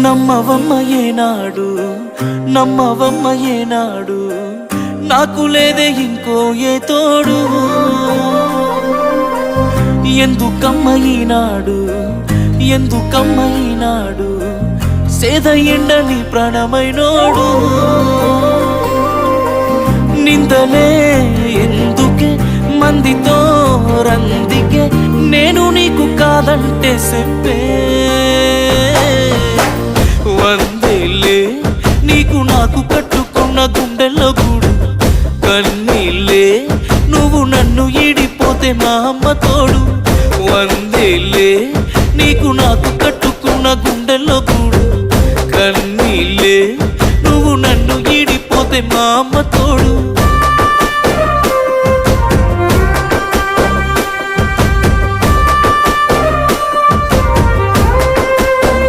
నమ్మవమ్మ ఏనాడు నమ్మవమ్మ ఏనాడు నాకు లేదే ఇంకో ఏ తోడు ఎందుకమ్మ ఈనాడు ఎందుకమ్మ ఈనాడు సేద ఎండని ప్రాణమైనోడు నిందలే ఎందుకే మందితో రందికే నేను నీకు కాదంటే చెప్పే వందేలే నీకు నాకు కట్టుకున్న గుండెల్లో గూడు కన్నీళ్ళే నువ్వు నన్ను ఈడిపోతే మా అమ్మ తోడు